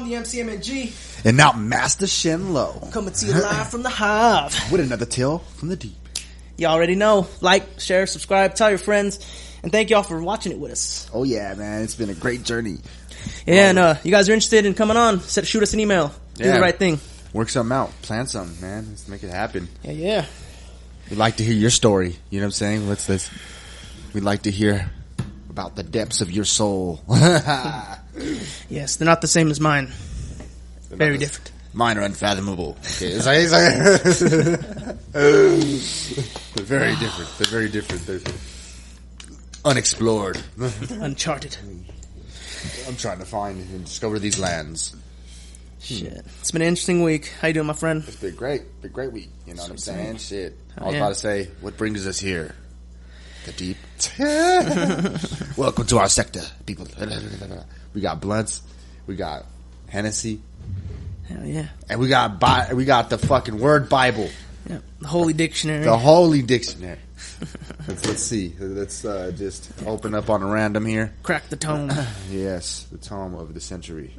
the MCMNG. And now Master Shenlo. Coming to you live from the Hive. With another tale from the deep. You already know. Like, share, subscribe, tell your friends. And thank y'all for watching it with us. Oh yeah, man. It's been a great journey. Yeah, and you guys are interested in coming on, shoot us an email. Do the right thing. Work something out. Plan something, man. Let's make it happen. Yeah. We'd like to hear your story. You know what I'm saying? We'd like to hear about the depths of your soul. Yes, they're not the same as mine. Very different. Mine are unfathomable. Okay, it's like they're very different. They're very different. They're unexplored. Uncharted. I'm trying to find and discover these lands. Shit. It's been an interesting week. How you doing, my friend? It's been great. Been a great week. You know what I'm saying? Shit. Oh, I was about to say, what brings us here? The deep. Welcome to our sector, people. We got blunts. We got Hennessy. Hell yeah. And we got the fucking word Bible. Yeah. The Holy Dictionary. The Holy Dictionary. Let's see. Let's just open up on a random here. Crack the tome. Yes, the tome of the century.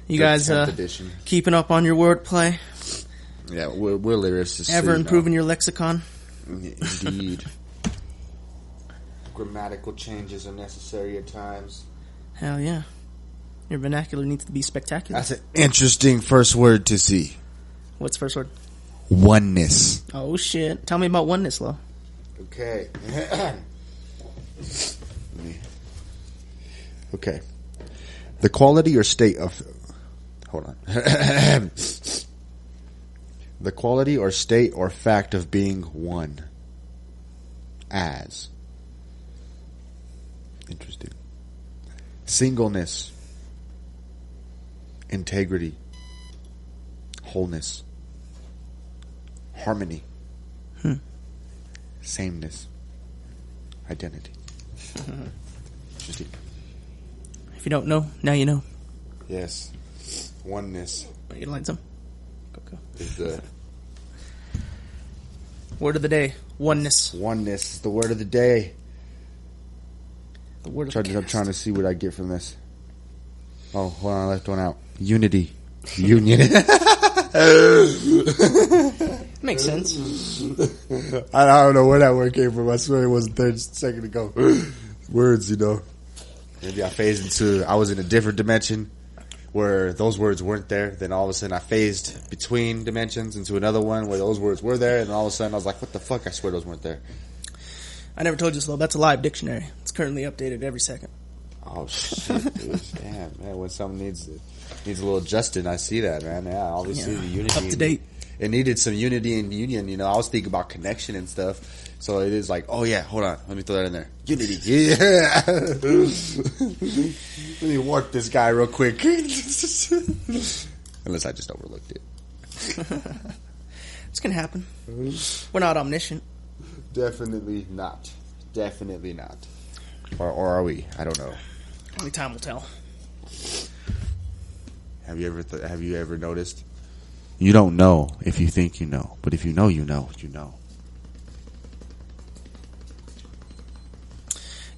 You guys keeping up on your wordplay? Yeah, we're lyricists. Ever improving your lexicon? Indeed. Grammatical changes are necessary at times. Hell yeah. Your vernacular needs to be spectacular. That's an interesting first word to see. What's the first word? Oneness. Oh shit. Tell me about oneness, Lo. Okay. Okay. The quality or state of... Hold on. The quality or state or fact of being one. As. Interesting. Singleness. Integrity. Wholeness. Harmony. Sameness. Identity. Interesting. If you don't know, now you know. Yes. Oneness. Are you gonna light some? Go. Is the word of the day. Oneness. Oneness. The word of the day. The word of I'm trying to see what I get from this. Oh, hold on. I left one out. Unity. Union. Makes sense. I don't know where that word came from. I swear it wasn't there just a second ago. Words, you know. Maybe I was in a different dimension where those words weren't there. Then all of a sudden I phased between dimensions into another one where those words were there. And all of a sudden I was like, what the fuck? I swear those weren't there. I never told you so. That's a live dictionary. It's currently updated every second. Oh, shit, dude. Damn, man. When something needs a little adjusting, I see that, man. Yeah, obviously the unity. Up to date. It needed some unity and union. You know, I was thinking about connection and stuff. So it is like, oh, yeah, hold on. Let me throw that in there. Unity. Yeah. Let me warp this guy real quick. Unless I just overlooked it. It's going to happen. We're not omniscient. Definitely not. Definitely not. Or are we? I don't know. Only time will tell. Have you ever noticed? You don't know if you think you know, but if you know, you know, you know.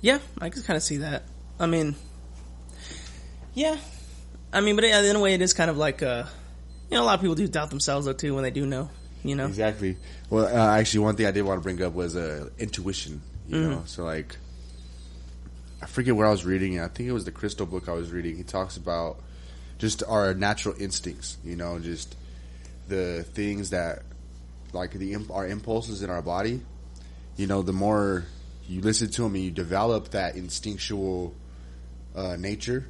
Yeah, I can kind of see that. I mean, yeah. I mean, but in a way, it is kind of like, a lot of people do doubt themselves, though, too, when they do know, you know? Exactly. Well, actually, one thing I did want to bring up was intuition, you know? So, like, I forget where I was reading it. I think it was the Crystal book I was reading. He talks about just our natural instincts, you know, just the things that, like, our impulses in our body, you know, the more you listen to them and you develop that instinctual nature,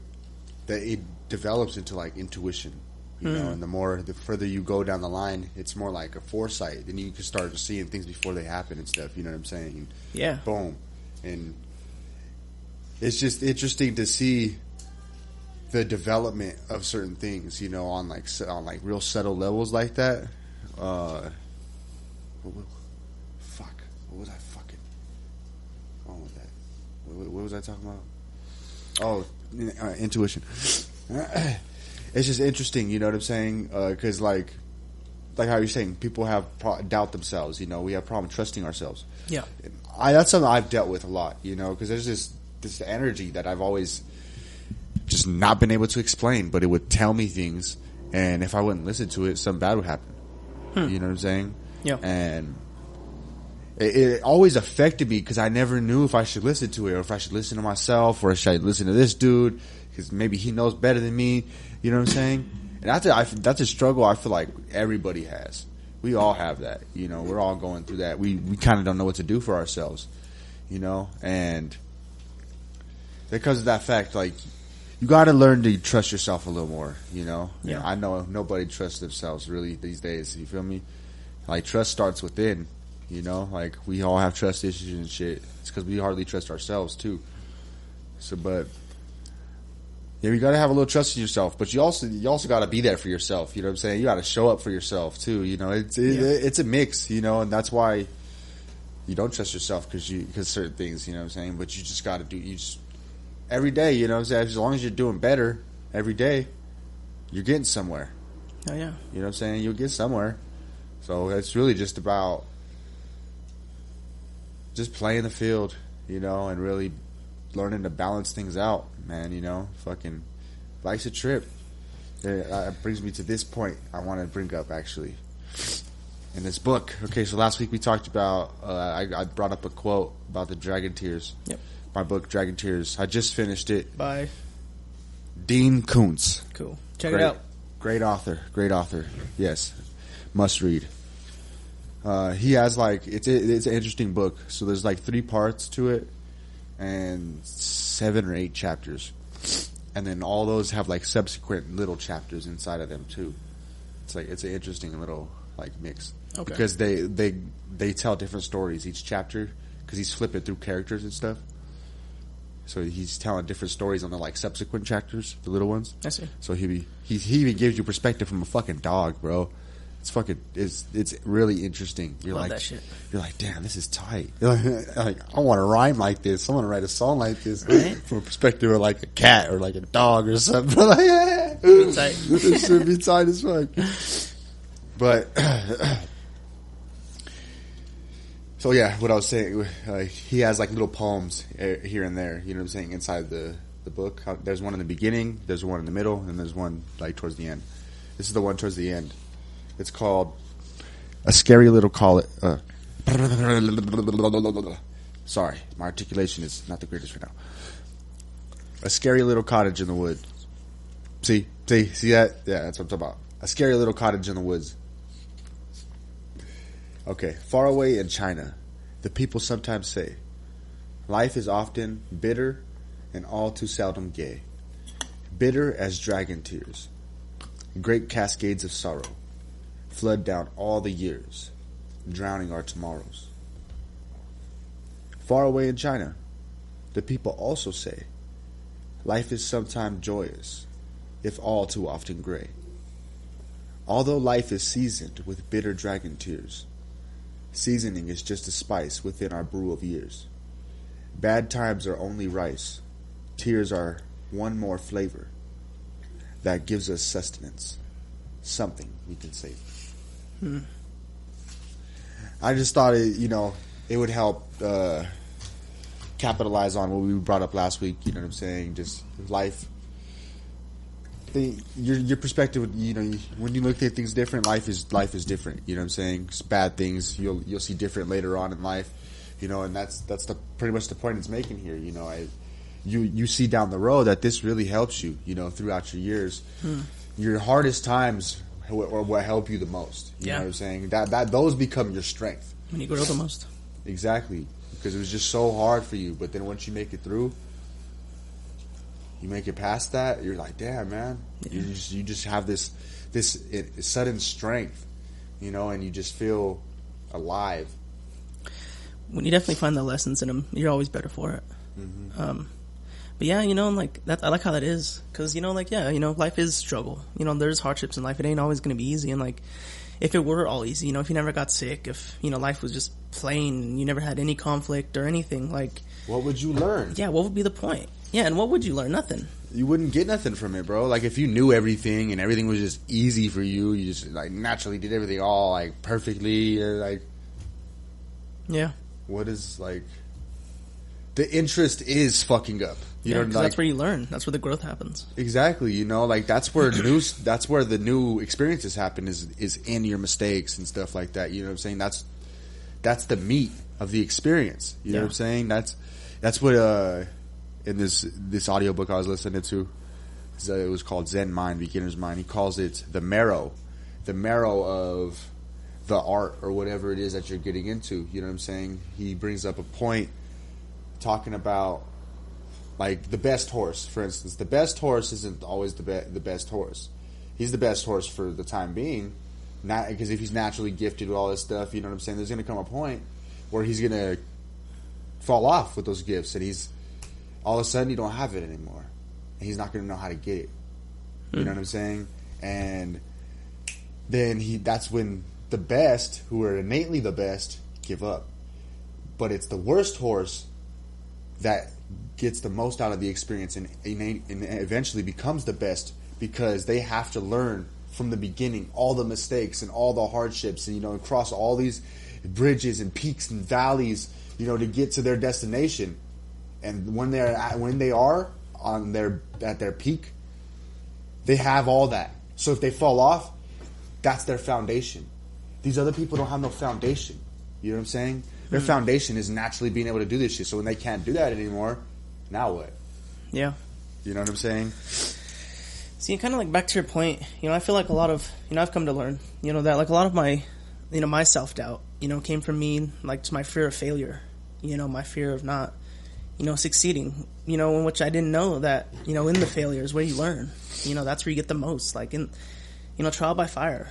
that it develops into, like, intuition, you know, and the further you go down the line, it's more like a foresight. Then you can start seeing things before they happen and stuff, you know what I'm saying? Yeah. Boom. And it's just interesting to see the development of certain things, you know, on real subtle levels like that. What was I fucking wrong with that? What was I talking about? Oh, intuition. It's just interesting, you know what I'm saying? Because like how you're saying, people have doubt themselves. You know, we have problem trusting ourselves. Yeah, that's something I've dealt with a lot. You know, because there's this energy that I've always just not been able to explain, but it would tell me things, and if I wouldn't listen to it, something bad would happen. You know what I'm saying? Yeah. And it always affected me because I never knew if I should listen to it or if I should listen to myself or should I listen to this dude because maybe he knows better than me. You know what I'm saying? And that's a struggle I feel like everybody has. We all have that. You know, we're all going through that. We kind of don't know what to do for ourselves. You know, and because of that fact, like, you got to learn to trust yourself a little more, you know? Yeah. I know nobody trusts themselves really these days, you feel me? Like, trust starts within, you know? Like, we all have trust issues and shit. It's because we hardly trust ourselves, too. So, but, yeah, you got to have a little trust in yourself, but you also got to be there for yourself, you know what I'm saying? You got to show up for yourself, too, you know? It's a mix, you know? And that's why you don't trust yourself because certain things, you know what I'm saying? But you just got to every day, you know what I'm saying? As long as you're doing better every day, you're getting somewhere. Oh, yeah. You know what I'm saying? You'll get somewhere. So it's really just about just playing the field, you know, and really learning to balance things out, man, you know? Fucking life's a trip. It brings me to this point I want to bring up, actually, in this book. Okay, so last week we talked about, I brought up a quote about the Dragon Tears. Yep. My book, Dragon Tears. I just finished it. By Dean Koontz. Cool. Check it out. Great author. Great author. Yes. Must read. He has it's an interesting book. So there's 3 parts to it and 7 or 8 chapters. And then all those have subsequent little chapters inside of them too. It's an interesting little mix. Okay. Because they tell different stories each chapter because he's flipping through characters and stuff. So he's telling different stories on the subsequent chapters, the little ones. I see. So he even gives you perspective from a fucking dog, bro. It's really interesting. You're Love that shit. You're like, damn, this is tight. You're like, I want to rhyme like this. I want to write a song like this, right? From a perspective of a cat or a dog or something. Yeah. Tight. It should be tight as fuck. But so yeah, what I was saying, he has little poems here and there. You know what I'm saying? Inside the book, there's one in the beginning, there's one in the middle, and there's one towards the end. This is the one towards the end. It's called A Scary Little Cottage. Sorry, my articulation is not the greatest right now. A Scary Little Cottage in the Woods. See that? Yeah, that's what I'm talking about. A Scary Little Cottage in the Woods. Okay, far away in China, the people sometimes say, life is often bitter and all too seldom gay. Bitter as dragon tears. Great cascades of sorrow flood down all the years, drowning our tomorrows. Far away in China, the people also say, life is sometimes joyous, if all too often gray. Although life is seasoned with bitter dragon tears, seasoning is just a spice within our brew of years. Bad times are only rice. Tears are one more flavor that gives us sustenance. Something we can save. I just thought it would help capitalize on what we brought up last week. You know what I'm saying? Just life. Your perspective, when you look at things different, life is different. You know what I'm saying? It's bad things you'll see different later on in life. And that's pretty much the point it's making here. You see down the road that this really helps you. Throughout your years, your hardest times are what help you the most. You know what I'm saying? That those become your strength when you grow the most. Exactly, because it was just so hard for you. But then once you make it through. You make it past that, you're like, damn, man. Yeah. You just have this sudden strength, and you just feel alive. When you definitely find the lessons in them, you're always better for it. Mm-hmm. But yeah, that, I like how that is, because life is struggle. There's hardships in life. It ain't always going to be easy, and if it were all easy, if you never got sick, if life was just plain, and you never had any conflict or anything, what would you learn? Yeah, what would be the point? Yeah, and what would you learn? Nothing. You wouldn't get nothing from it, bro. If you knew everything and everything was just easy for you, you just naturally did everything all perfectly. Yeah. What is the interest is fucking up. You know, like, that's where you learn. That's where the growth happens. Exactly. You know, like that's where the new experiences happen is in your mistakes and stuff like that. You know what I'm saying? That's the meat of the experience. You know what I'm saying? That's what in this audiobook I was listening to, it was called Zen Mind, Beginner's Mind. He calls it the marrow of the art or whatever it is that you're getting into. You know what I'm saying? He brings up a point talking about like the best horse, for instance. The best horse isn't always the best horse. He's the best horse for the time being, not because if he's naturally gifted with all this stuff, you know what I'm saying? There's going to come a point where he's going to fall off with those gifts, and he's all of a sudden you don't have it anymore, and he's not going to know how to get it. You know what I'm saying? And then that's when the best, who are innately the best, give up. But it's the worst horse that gets the most out of the experience and eventually becomes the best, because they have to learn from the beginning all the mistakes and all the hardships, and and cross all these bridges and peaks and valleys, to get to their destination. And when they are at their peak, they have all that. So if they fall off, that's their foundation. These other people don't have no foundation. You know what I'm saying? Their foundation is naturally being able to do this shit. So when they can't do that anymore, now what? Yeah. You know what I'm saying? See, kind of like back to your point, I feel like a lot of, I've come to learn, that like a lot of my, my self-doubt, came from me, like, to my fear of failure, my fear of not, succeeding, in which I didn't know that, in the failure is where you learn, that's where you get the most, like, in, trial by fire,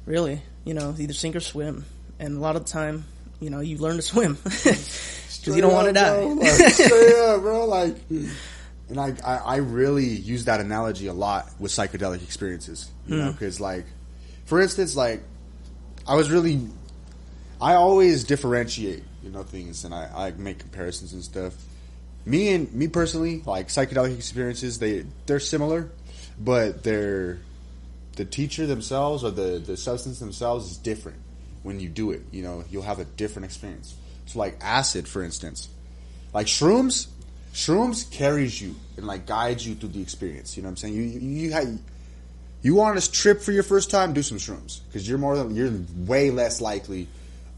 really, either sink or swim. And a lot of the time, you learn to swim because you don't want to die. Bro, straight up, bro. Like, and I really use that analogy a lot with psychedelic experiences, because, like, for instance, like, I always differentiate, things, and I make comparisons and stuff. Me personally, like, psychedelic experiences, they're similar, but the teacher themselves or the substance themselves is different. When you do it, you'll have a different experience. So, like, acid, for instance, like shrooms carries you and, like, guides you through the experience. You know what I'm saying? You want to trip for your first time, do some shrooms, because you're way less likely,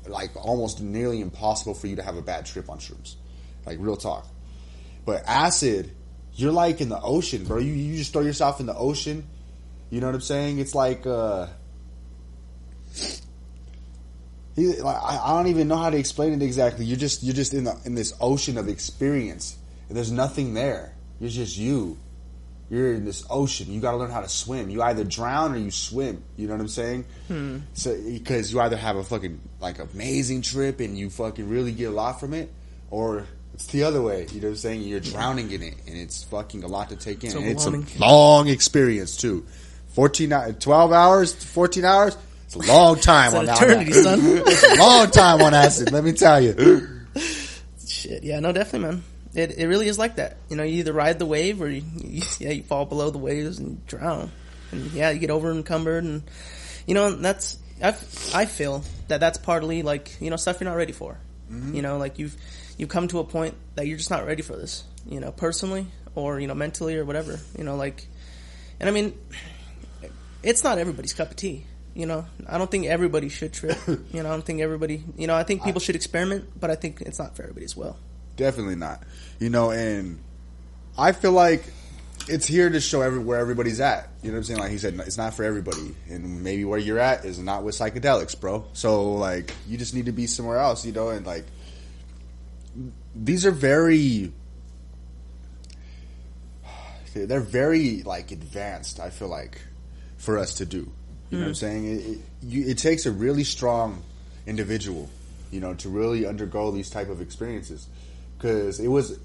like, almost nearly impossible for you to have a bad trip on shrooms, like, real talk. But acid, you're like in the ocean, bro. You just throw yourself in the ocean. You know what I'm saying? It's like I don't even know how to explain it exactly. You're just in this ocean of experience, and there's nothing there. You're just you. You're in this ocean. You got to learn how to swim. You either drown or you swim. You know what I'm saying? So, because you either have a fucking, like, amazing trip and you fucking really get a lot from it, or it's the other way. You know what I'm saying? You're drowning in it, and it's fucking a lot to take in. And it's a long experience too. 12 hours, 14 hours. It's a long time on eternity, son. It's a long time on acid, let me tell you. Shit, yeah, no, definitely, man. It really is like that. You either ride the wave or you fall below the waves and you drown. And yeah, you get over encumbered, and that's I feel that's partly, like, stuff you're not ready for. Like you've come to a point that you're just not ready for this. Personally or mentally or whatever. Like, and I mean, it's not everybody's cup of tea. I don't think everybody should trip. I don't think everybody, I think people should experiment, but I think it's not for everybody as well. Definitely not. And I feel like it's here to show where everybody's at. You know what I'm saying? Like he said, it's not for everybody. And maybe where you're at is not with psychedelics, bro. So, like, you just need to be somewhere else, and, like, these are they're very, like, advanced, I feel like, for us to do. You know what I'm saying? It takes a really strong individual, to really undergo these type of experiences. Because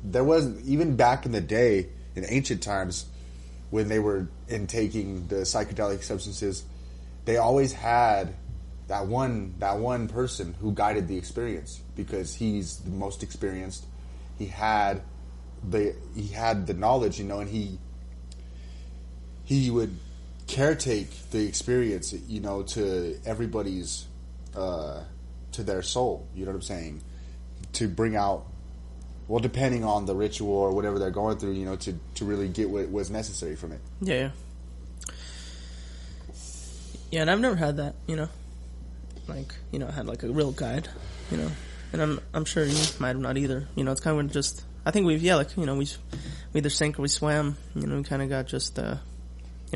there wasn't, even back in the day, in ancient times, when they were intaking the psychedelic substances, they always had that one person who guided the experience, because he's the most experienced. He had the knowledge, and he would caretake the experience, to everybody's, to their soul. You know what I'm saying? to bring out, well, depending on the ritual or whatever they're going through, to really get what was necessary from it. Yeah. Yeah, and I've never had that, like, I had like a real guide, and I'm sure you might have not either. It's kind of just, I think we either sank or we swam, we kind of got just,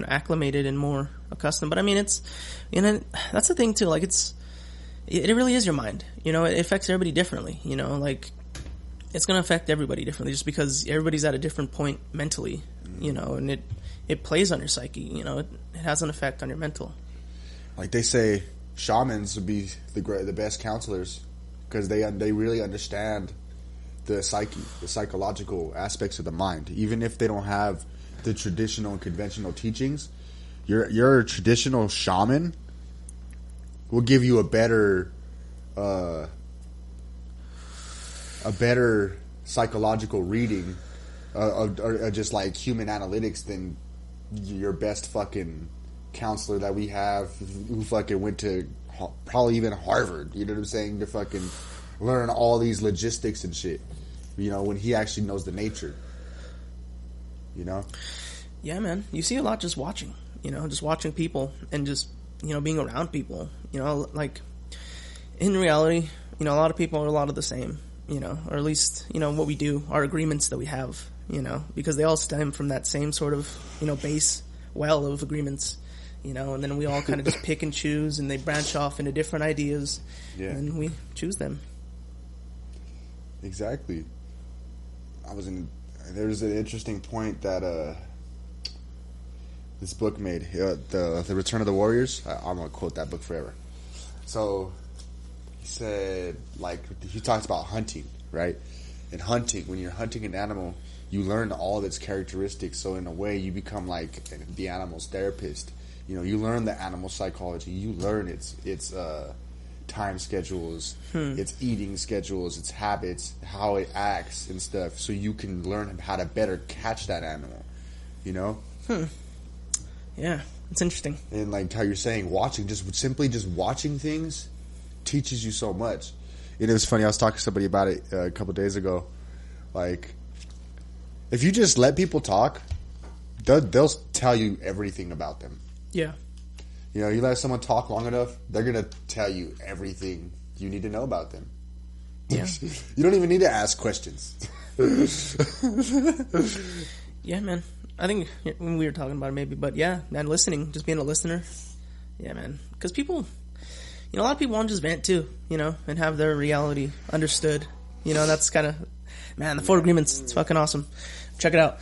acclimated and more accustomed. But I mean, it's, that's the thing too, like it really is your mind, it affects everybody differently, like it's going to affect everybody differently just because everybody's at a different point mentally, and it plays on your psyche, it has an effect on your mental. Like they say, shamans would be the best counselors because they really understand the psyche, the psychological aspects of the mind. Even if they don't have the traditional and conventional teachings, your traditional shaman will give you a better psychological reading or just like human analytics than your best fucking counselor that we have who fucking went to probably even Harvard, you know what I'm saying, to fucking learn all these logistics and shit, when he actually knows the nature, Yeah, man. You see a lot just watching, just watching people and just, being around people, like in reality, a lot of people are a lot of the same, or at least, what we do, our agreements that we have, because they all stem from that same sort of, base well of agreements, and then we all kind of just pick and choose and they branch off into different ideas and we choose them. Exactly. There's an interesting point that, this book made, the Return of the Warriors. I'm going to quote that book forever. So, he said, he talks about hunting, right? And hunting, when you're hunting an animal, you learn all of its characteristics. So, in a way, you become like the animal's therapist. You learn the animal psychology. You learn its time schedules, its eating schedules, its habits, how it acts and stuff. So, you can learn how to better catch that animal, Yeah, it's interesting. And like how you're saying, simply watching things teaches you so much. It was funny, I was talking to somebody about it a couple of days ago. Like, if you just let people talk, they'll tell you everything about them. Yeah. You let someone talk long enough, they're going to tell you everything you need to know about them. Yeah. You don't even need to ask questions. Yeah, man. I think when we were talking about it maybe, but yeah, man, listening, just being a listener. Yeah, man. Because people, a lot of people want to just vent too, and have their reality understood. That's kind of, man, the 4 Agreements, it's fucking awesome. Check it out.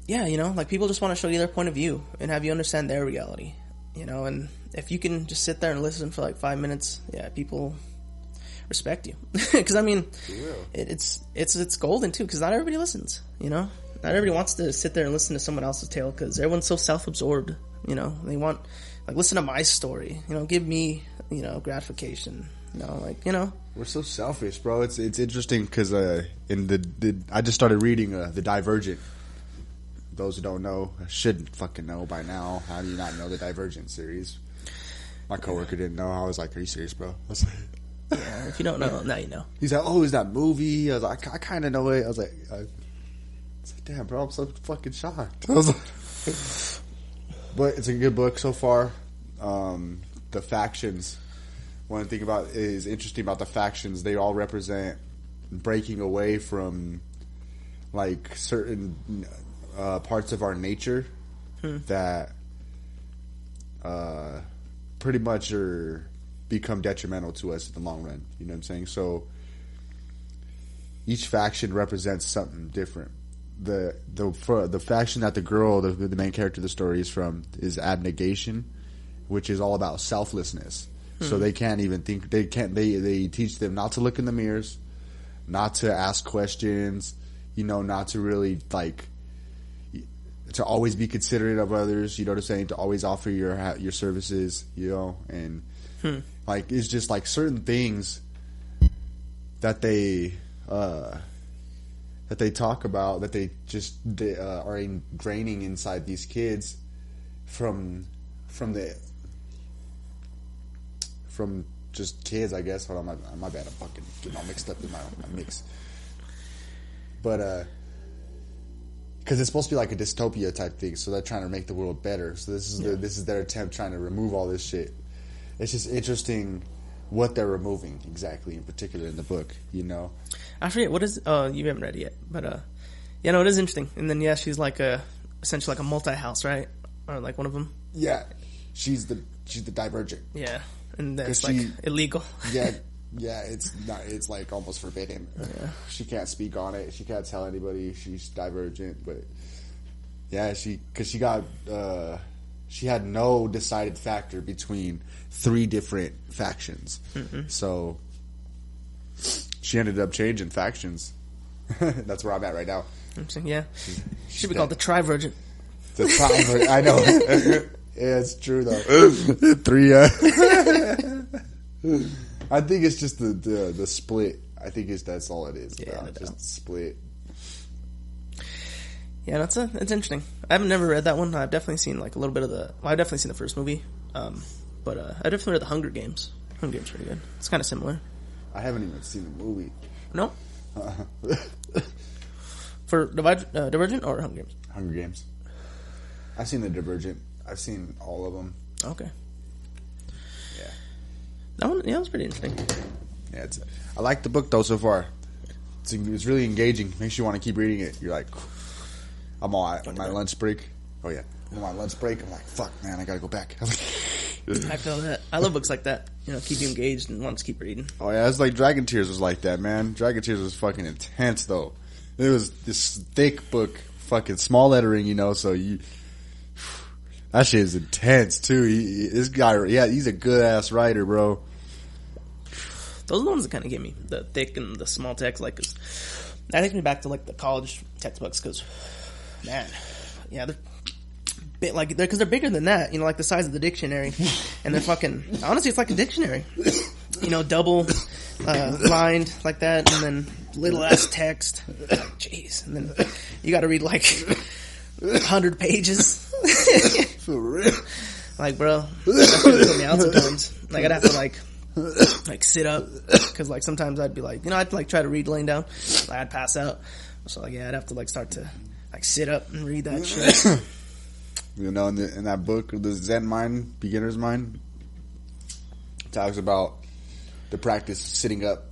Yeah, like people just want to show you their point of view and have you understand their reality, and if you can just sit there and listen for like 5 minutes, yeah, people respect you. Because, I mean, it's golden too, because not everybody listens, Not everybody wants to sit there and listen to someone else's tale because everyone's so self-absorbed, They want, like, listen to my story, give me, gratification, We're so selfish, bro. It's interesting because I just started reading The Divergent. Those who don't know should fucking know by now. How do you not know the Divergent series? My coworker didn't know. I was like, "Are you serious, bro?" I was like, yeah, if you don't know, now you know. He's like, "Oh, is that movie?" I was like, "I kind of know it." I was like, damn, bro, I'm so fucking shocked. I was like, but it's a good book so far. The factions. One thing is interesting about the factions. They all represent breaking away from like certain parts of our nature that pretty much become detrimental to us in the long run. You know what I'm saying? So each faction represents something different. The faction that the main character of the story is from is abnegation, which is all about selflessness. So they can't even think. They teach them not to look in the mirrors, not to ask questions. Not to really to always be considerate of others. You know what I'm saying? To always offer your services. And it's just like certain things that they talk about that they just are ingraining inside these kids from just kids, I guess. Hold on, my bad. I'm fucking getting all mixed up in my mix. But because it's supposed to be like a dystopia type thing, so they're trying to make the world better. So this is their attempt trying to remove all this shit. It's just interesting what they're removing exactly, in particular in the book. You know, I forget what is. Oh, you haven't read it yet, but yeah, no, it is interesting. And then she's like essentially like a multi-house, right? Or like one of them. Yeah, she's the divergent. Yeah, and that's like illegal. Yeah, it's not. It's like almost forbidden. Yeah. She can't speak on it. She can't tell anybody she's divergent. But yeah, she had no decided factor between 3 different factions. Mm-hmm. So she ended up changing factions. That's where I'm at right now. Yeah, should be called the Trivergent. The Trivergent. I know. Yeah, it's true though. 3. I think it's just the split. I think that's all it is. Yeah, just the split. Yeah, it's interesting. I've never read that one. I've definitely seen like a little bit of I've definitely seen the first movie, but I definitely read the Hunger Games. Hunger Games is pretty good. It's kind of similar. I haven't even seen the movie. No. For Divergent or Hunger Games? Hunger Games. I've seen the Divergent. I've seen all of them. Okay. Yeah. That one, yeah, was pretty interesting. Yeah, I like the book though so far. It's really engaging. Makes you want to keep reading it. You're like, I'm on my lunch break. Oh yeah, I'm on my lunch break. I'm like, fuck, man, I gotta go back. I feel that. I love books like that. You know, keep you engaged and want to keep reading. Oh yeah, it's like Dragon Tears was like that, man. Dragon Tears was fucking intense though. It was this thick book, fucking small lettering, you know. So that shit is intense too. This guy, yeah, he's a good ass writer, bro. Those are the ones that kind of get me, the thick and the small text. Like, that takes me back to like the college textbooks, because, man, yeah, they're because they're bigger than that. You know, like the size of the dictionary, and they're fucking. Honestly, it's like a dictionary. You know, double lined like that, and then little ass text. Jeez, and then you got to read like 100 pages. For real, like, bro, that's gonna put me out sometimes. Like, I'd have to like sit up, because like sometimes I'd be like, you know, I'd like try to read laying down, like, I'd pass out. So like, yeah, I'd have to like start to like sit up and read that shit. You know, in that book, the Zen Mind, Beginner's Mind, it talks about the practice sitting up.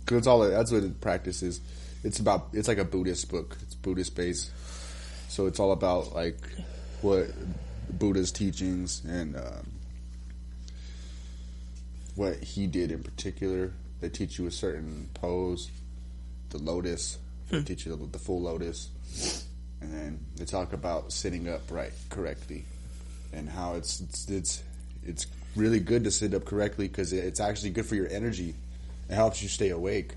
Cause that's what the practice is. It's like a Buddhist book. It's Buddhist based, so it's all about like what Buddha's teachings and what he did in particular. They teach you a certain pose, the lotus. They teach you the full lotus, and then they talk about sitting up correctly, and how it's really good to sit up correctly, because it's actually good for your energy. It helps you stay awake.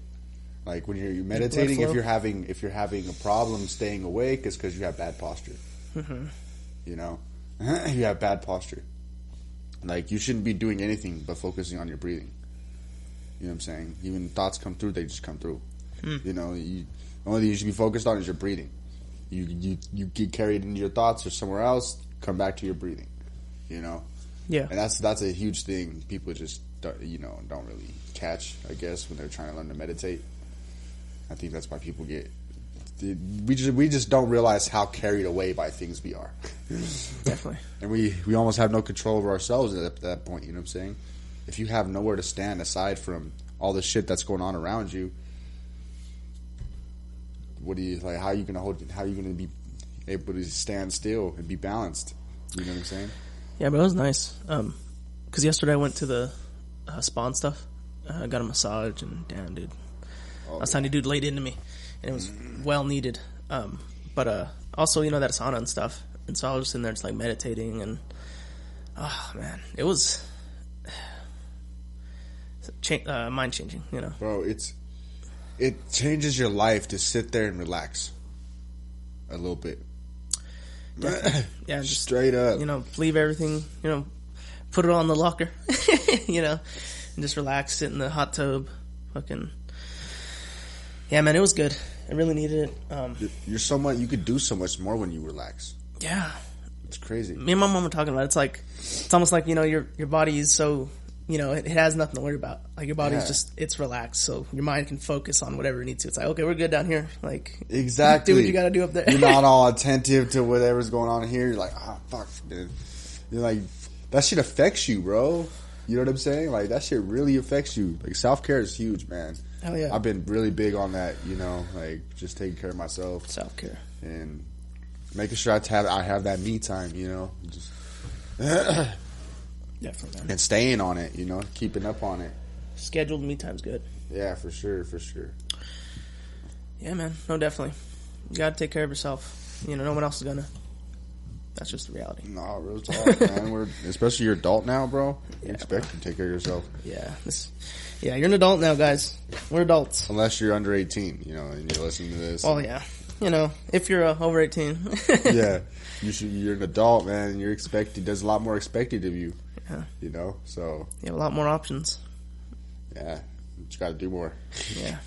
Like when you're meditating, if you're having a problem staying awake, it's because you have bad posture. Mm-hmm. You know, you have bad posture. Like, you shouldn't be doing anything but focusing on your breathing. You know what I'm saying? Even thoughts come through, they just come through. You know, the only thing you should be focused on is your breathing. You get carried into your thoughts or somewhere else, come back to your breathing. You know? Yeah. And that's a huge thing people just don't really catch, I guess, when they're trying to learn to meditate. I think that's why people we just don't realize how carried away by things we are. Definitely. And we almost have no control over ourselves at that point, you know what I'm saying? If you have nowhere to stand aside from all the shit that's going on around you, how are you gonna be able to stand still and be balanced? You know what I'm saying? Yeah, but it was nice. Because yesterday I went to the spa and stuff. I got a massage, and damn, dude. I was telling you, dude laid into me, and it was well needed. But also, you know, that sauna and stuff. And so I was just in there just like meditating, and oh man, it was mind changing, you know. Bro, it changes your life to sit there and relax a little bit. Yeah, just straight up. You know, leave everything, you know, put it all in the locker, you know, and just relax, sit in the hot tub, fucking. Yeah, man, it was good. I really needed it. You could do so much more when you relax. Yeah. It's crazy. Me and my mom were talking about it. It's almost like, you know, your body is so you know, it has nothing to worry about. Like, your body's just, it's relaxed, so your mind can focus on whatever it needs to. It's like, okay, we're good down here. Like, exactly. do what you gotta do up there. You're not all attentive to whatever's going on here. You're like, fuck, dude. You're like, that shit affects you, bro. You know what I'm saying? Like, that shit really affects you. Like, self-care is huge, man. Hell yeah. I've been really big on that, you know, like, just taking care of myself. Self-care. And making sure I have that me time, you know. Just definitely, man. And staying on it, you know, keeping up on it. Scheduled me time's good. Yeah, for sure, for sure. Yeah, man. No, definitely. You gotta take care of yourself. You know, no one else is gonna. That's just the reality. No, real talk, man. Especially you're an adult now, bro. You expect to take care of yourself. Yeah. You're an adult now, guys. We're adults. Unless you're under 18, you know, and you're listening to this. Oh, yeah. You know, if you're over 18. Yeah. You're an adult, man, and you're expected. There's a lot more expected of you. Yeah. You know, so. You have a lot more options. Yeah. You gotta do more. Yeah.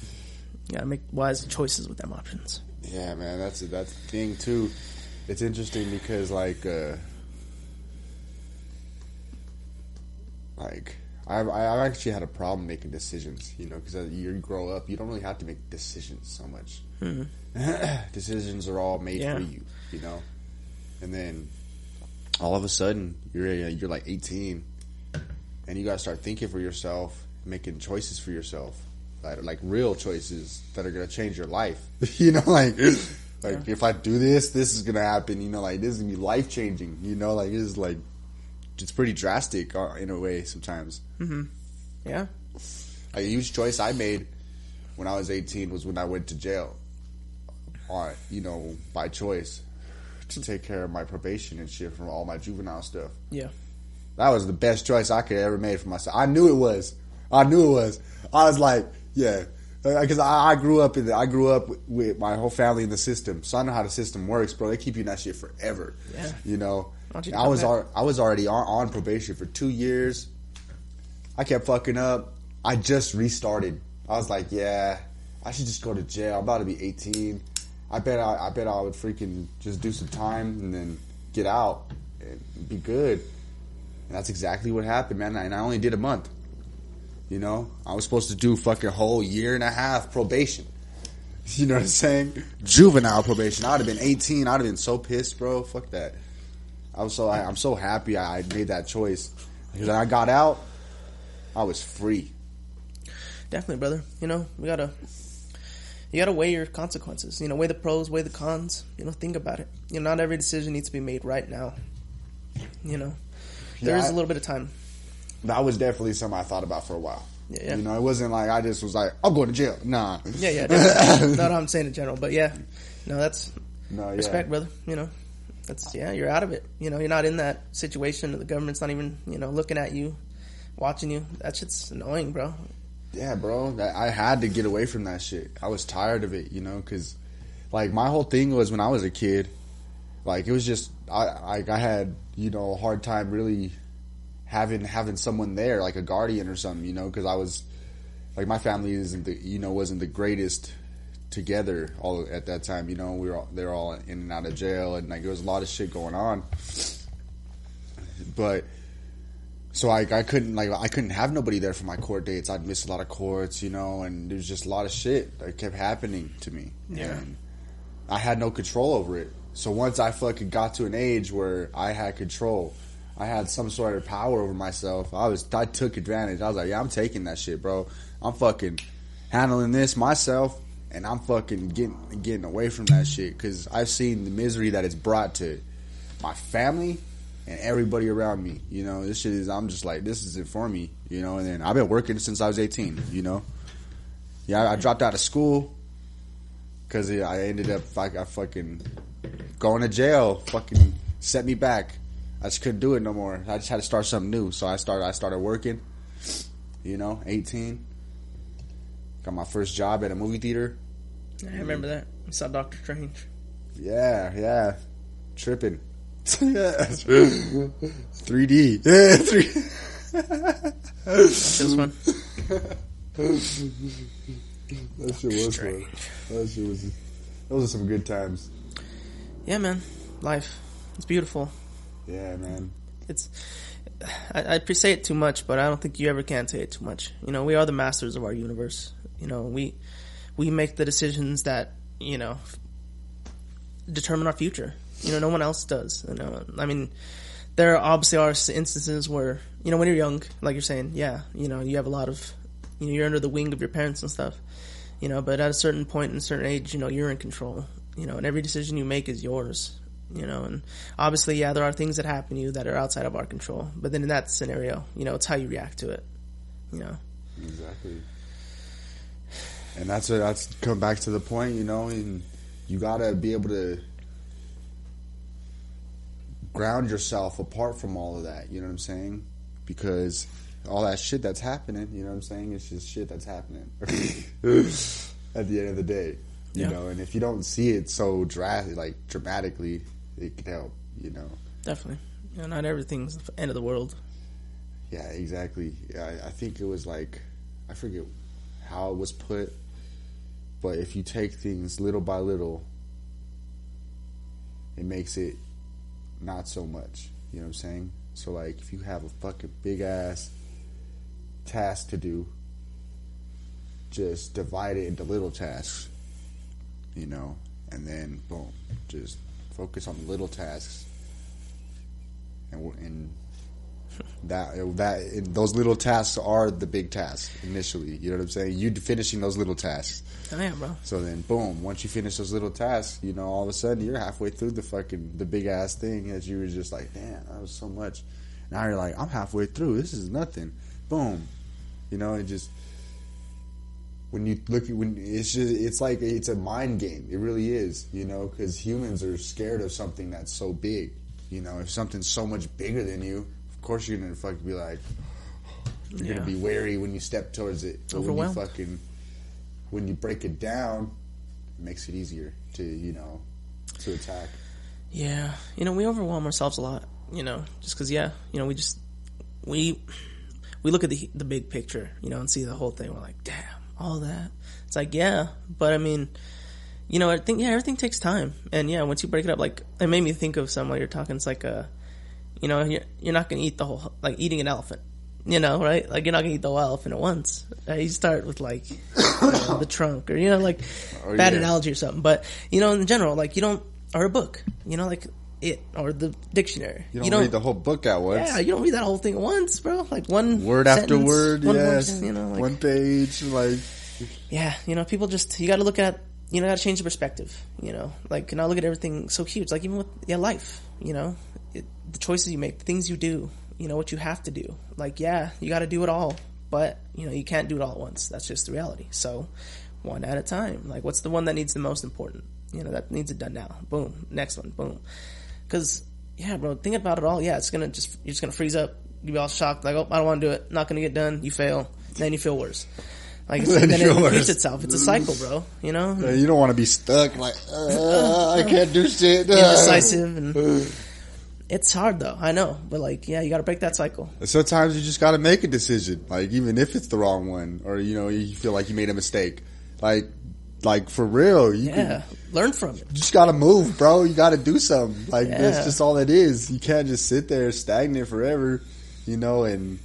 You gotta make wise choices with them options. Yeah, man. That's the thing, too. It's interesting because, like I've actually had a problem making decisions, you know, because you grow up, you don't really have to make decisions so much. Mm-hmm. Decisions are all made for you, you know, and then all of a sudden you're like 18, and you gotta start thinking for yourself, making choices for yourself, like real choices that are gonna change your life, you know, like. Like, if I do this is going to happen, you know, like, this is going to be life-changing, you know, like, it's pretty drastic in a way sometimes. Mm-hmm. Yeah. A huge choice I made when I was 18 was when I went to jail, you know, by choice, to take care of my probation and shit from all my juvenile stuff. Yeah. That was the best choice I could ever made for myself. I knew it was. I was like, yeah. Because I grew up with my whole family in the system, so I know how the system works, bro. They keep you in that shit forever. Yeah, you know. I was already on probation for 2 years. I kept fucking up. I just restarted. I was like, yeah, I should just go to jail. I'm about to be 18. I bet I would freaking just do some time and then get out and be good. And that's exactly what happened, man. And I only did a month. You know, I was supposed to do fucking whole 1.5 years probation. You know what I'm saying? Juvenile probation. I would have been 18. I'd have been so pissed, bro. Fuck that. I'm so happy I made that choice. Because when I got out, I was free. Definitely, brother. You know, you gotta weigh your consequences. You know, weigh the pros, weigh the cons. You know, think about it. You know, not every decision needs to be made right now. You know, there is a little bit of time. That was definitely something I thought about for a while. Yeah. You know, it wasn't like I just was like, I'm going to jail. Nah. Yeah, definitely. Not what I'm saying in general, but yeah. No, that's respect, brother. You know, you're out of it. You know, you're not in that situation. The government's not even, you know, looking at you, watching you. That shit's annoying, bro. Yeah, bro. I had to get away from that shit. I was tired of it, you know, because, like, my whole thing was when I was a kid, like, it was just, I had, you know, a hard time really having someone there, like a guardian or something, you know, because I was, like, my family wasn't the greatest together all at that time, you know. They were all in and out of jail, and, like, there was a lot of shit going on. But so I couldn't have nobody there for my court dates. I'd miss a lot of courts, you know, and there's just a lot of shit that kept happening to me. Yeah. And I had no control over it. So once I fucking got to an age where I had control, I had some sort of power over myself, I took advantage. I was like, yeah, I'm taking that shit, bro. I'm fucking handling this myself, and I'm fucking getting away from that shit, because I've seen the misery that it's brought to my family and everybody around me. You know, this shit is, I'm just like, this isn't for me, you know. And then I've been working since I was 18, you know. Yeah, I dropped out of school because I ended up I fucking going to jail. Fucking set me back. I just couldn't do it no more. I just had to start something new. So I started working, you know, 18. Got my first job at a movie theater. I remember that. I saw Doctor Strange. Yeah. Tripping. Yeah. 3D. Yeah, 3D. That was fun. That shit was fun. Those are some good times. Yeah, man. Life. It's beautiful. Yeah, man. It's I say it too much, but I don't think you ever can say it too much. You know, we are the masters of our universe. You know, we make the decisions that, you know, determine our future. You know, no one else does. You know, I mean, there obviously are instances where, you know, when you're young, like you're saying, yeah, you know, you have a lot of, you know, you're under the wing of your parents and stuff, you know, but at a certain point in a certain age, you know, you're in control, you know, and every decision you make is yours, you know, and obviously, yeah, there are things that happen to you that are outside of our control, but then in that scenario, you know, it's how you react to it, you know. Exactly. And that's come back to the point, you know, and you gotta be able to ground yourself apart from all of that, you know what I'm saying? Because all that shit that's happening, you know what I'm saying? It's just shit that's happening at the end of the day, you know? And if you don't see it so dramatically, it could help, you know? Definitely. You know, not everything's the end of the world. Yeah, exactly. Yeah, I think it was like, I forget how it was put, but if you take things little by little, it makes it not so much, you know what I'm saying? So like, if you have a fucking big ass task to do, just divide it into little tasks, you know, and then boom, just focus on the little tasks, and those little tasks are the big tasks initially, you know what I'm saying? You finishing those little tasks. Oh yeah, bro. So then, boom, once you finish those little tasks, you know, all of a sudden you're halfway through the big ass thing that you were just like, damn, that was so much. Now you're like, I'm halfway through. This is nothing. Boom, you know, it just, when you look, it's like, it's a mind game. It really is, you know, because humans are scared of something that's so big. You know, if something's so much bigger than you, of course you're gonna fucking be like, you're gonna be wary when you step towards it. Overwhelmed. When you break it down, it makes it easier to, you know, to attack. Yeah. You know, we overwhelm ourselves a lot, you know, just because, yeah, you know, we look at the big picture, you know, and see the whole thing. We're like, damn, all that. It's like, yeah, but I mean, you know, I think, yeah, everything takes time. And yeah, once you break it up, like, it made me think of something while you're talking. It's like, you know, you're not going to eat the whole, like eating an elephant. You know, right? Like, you're not going to eat the whole elephant at once. Right? You start with, like, you know, the trunk or, you know, like, bad analogy or something. But, you know, in general, like, you don't, or a book, you know, like, or the dictionary. You don't read the whole book at once. Yeah, you don't read that whole thing at once, bro. Like, one word after word, yes. Word, you know, like, one page, like. Yeah, you know, people just, you got to look at, you know, got to change the perspective, you know. Like, not look at everything so huge. Like, even with, life, you know, the choices you make, the things you do, you know, what you have to do. Like, yeah, you got to do it all, but, you know, you can't do it all at once. That's just the reality. So, one at a time. Like, what's the one that needs the most important? You know, that needs it done now. Boom. Next one. Boom. Because, yeah, bro, think about it all. Yeah, you're just going to freeze up. You'll be all shocked. Like, oh, I don't want to do it. Not going to get done. You fail. Then you feel worse. Like, then it repeats itself. It's a cycle, bro. You know? Yeah, you don't want to be stuck. Like, I can't do shit. Indecisive and... It's hard though, I know, but like, yeah, you got to break that cycle. Sometimes you just got to make a decision, like even if it's the wrong one, or you know, you feel like you made a mistake, like for real. You can learn from it. You just got to move, bro. You got to do something. Like that's just all it is. You can't just sit there stagnant forever, you know, and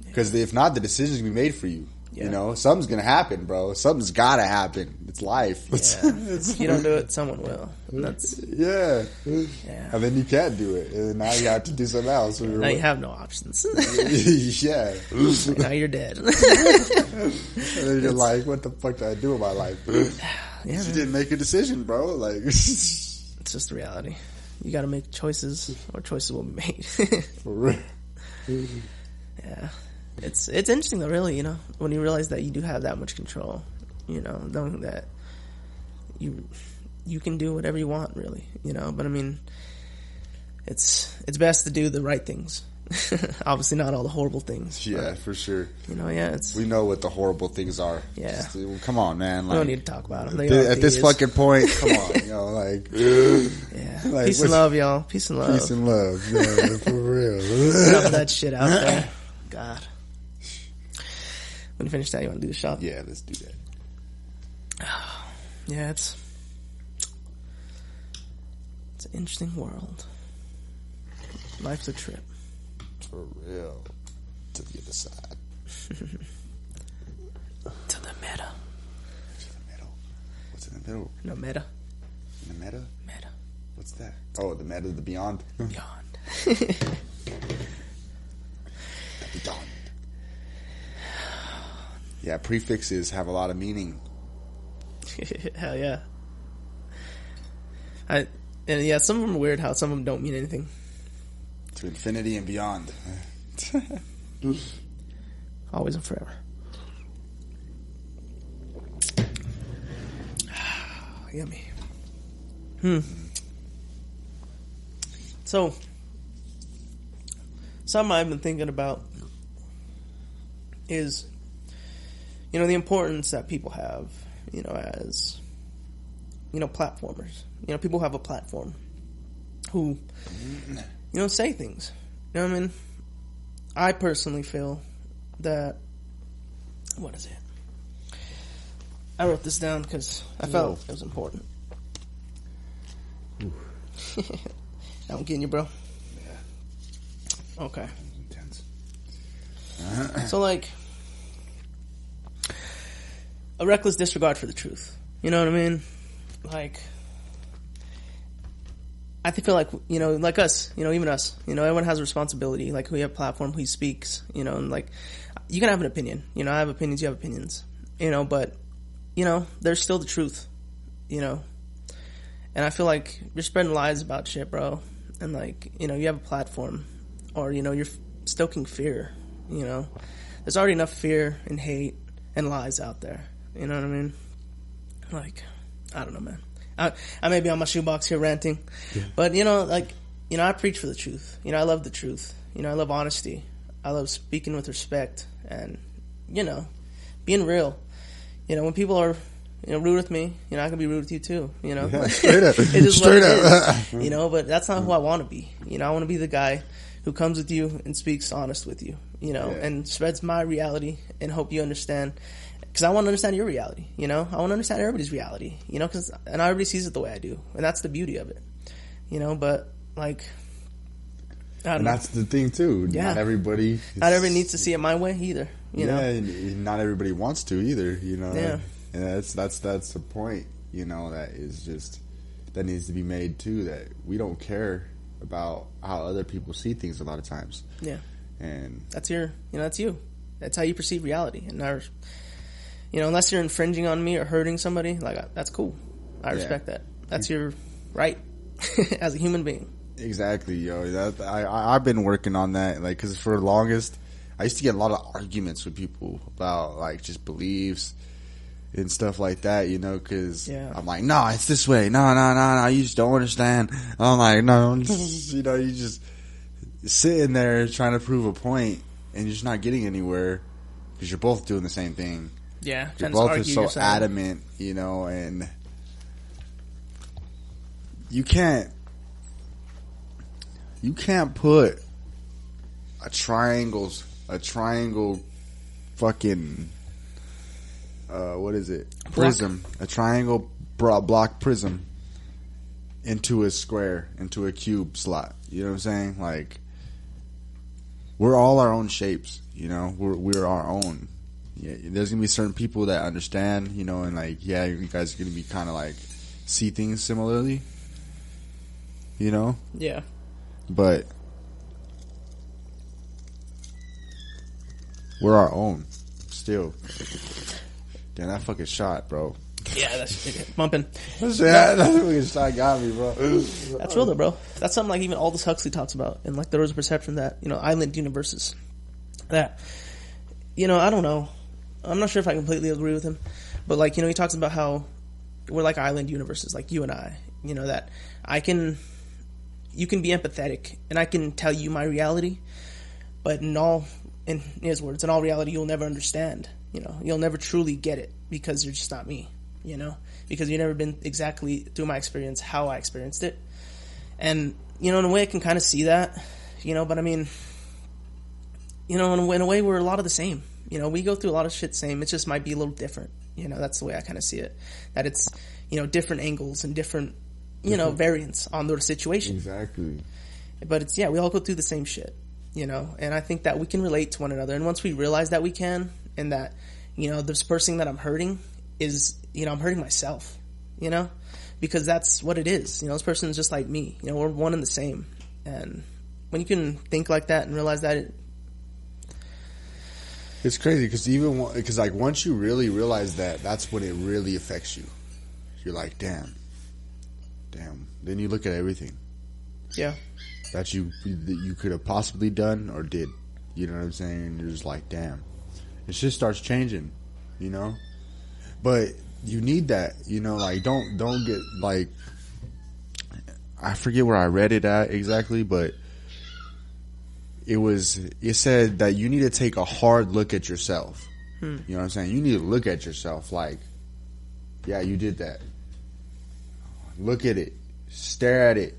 because if not, the decision's gonna be made for you. Yeah. You know, something's gonna happen, bro. Something's gotta happen. It's life. Yeah. If you don't do it, someone will. And that's yeah. And then you can't do it, and now you have to do something else. Now you have no options. Yeah. Like, now you're dead. And then you're like, what the fuck did I do with my life? You didn't make a decision, bro. Like it's just reality. You got to make choices, or choices will be made. For real. Yeah. It's interesting though, really, you know, when you realize that you do have that much control, you know, knowing that you can do whatever you want, really, you know. But I mean, it's best to do the right things. Obviously, not all the horrible things. Yeah, for sure. You know, we know what the horrible things are. Yeah, come on, man. Like, we don't need to talk about them. At this fucking point, come on, you know, like yeah. Like, peace and love, y'all. Peace and love. Peace and love, yeah, for real. Enough of that shit out there. God. When you finish that, you want to do the shop? Yeah, let's do that. Yeah, it's an interesting world. Life's a trip. For real. To the other side. To the meta. To the middle. What's in the middle? No, meta. In the meta? Meta. What's that? Oh, the meta, the beyond. Beyond. The beyond. Yeah, prefixes have a lot of meaning. Hell yeah. And yeah, some of them are weird how some of them don't mean anything. To infinity and beyond. Always and forever. Yummy. So, something I've been thinking about is, the importance that people have, as, platformers. People who have a platform who, say things. You know what I mean? I personally feel that, what is it? I wrote this down because I felt it was important. I'm getting you, bro. Yeah. Okay. Intense. So, a reckless disregard for the truth. You know what I mean? I feel like, like us, even us, everyone has a responsibility. Like, we have a platform, who speaks, and you can have an opinion. I have opinions, you have opinions, but, there's still the truth, and I feel like you're spreading lies about shit, bro. And you have a platform, or, you're stoking fear, there's already enough fear and hate and lies out there. You know what I mean? I don't know, man. I may be on my shoebox here ranting, but I preach for the truth. I love the truth. I love honesty. I love speaking with respect and, being real. When people are, rude with me, I can be rude with you too, Yeah, straight up. It is straight what up. it is, but that's not who I want to be. I want to be the guy who comes with you and speaks honest with you, and spreads my reality and hope you understand. Because I want to understand your reality, I want to understand everybody's reality, and everybody sees it the way I do, and that's the beauty of it, but I don't know. That's the thing too. Yeah. Not everybody needs to see it my way either. And not everybody wants to either. Yeah. And that's the point. That is just that needs to be made too. That we don't care about how other people see things a lot of times. Yeah. And that's that's you. That's how you perceive reality, and unless you're infringing on me or hurting somebody, that's cool. I respect that. That's your right as a human being. Exactly, yo. I've been working on that, because for the longest, I used to get a lot of arguments with people about just beliefs and stuff like that, because I'm like, no, it's this way. No, you just don't understand. I'm like, no, you just sitting there trying to prove a point, and you're just not getting anywhere because you're both doing the same thing. Yeah, you're both so adamant, and you can't put a triangle fucking what is it? Prism. A triangle block prism into a square, into a cube slot. You know what I'm saying? We're all our own shapes, we're our own. Yeah, there's gonna be certain people that understand, and you guys are gonna be kind of see things similarly, Yeah. But we're our own, still. Damn, that fucking shot, bro. Yeah, that's bumping. That fucking shot got me, bro. That's real though, bro. That's something even Aldous Huxley talks about, and there was a perception that island universes. That I don't know. I'm not sure if I completely agree with him, but he talks about how we're like island universes, like you and I. That you can be empathetic, and I can tell you my reality, but in his words, in all reality, you'll never understand. You'll never truly get it because you're just not me. Because you've never been exactly through my experience how I experienced it, and in a way I can kind of see that, but I mean, in a way we're a lot of the same. We go through a lot of shit same. It just might be a little different. That's the way I kind of see it. That it's, different angles and different, variants on the situation. Exactly. But it's, we all go through the same shit. you know, and I think that we can relate to one another. And once we realize that we can, and that, you know, this person that I'm hurting is, you know, I'm hurting myself, you know, because that's what it is. You know, this person is just like me. You know, we're one and the same. And when you can think like that and realize that, it's crazy because like once you really realize that, that's when it really affects you. You're like, damn. Then you look at everything. Yeah. That you could have possibly done or did. You know what I'm saying? And you're just like, damn. It just starts changing, you know? But you need that, you know, like don't get like, I forget where I read it at exactly, but it said that you need to take a hard look at yourself. You know what I'm saying? You need to look at yourself like, yeah, you did that. Look at it. Stare at it.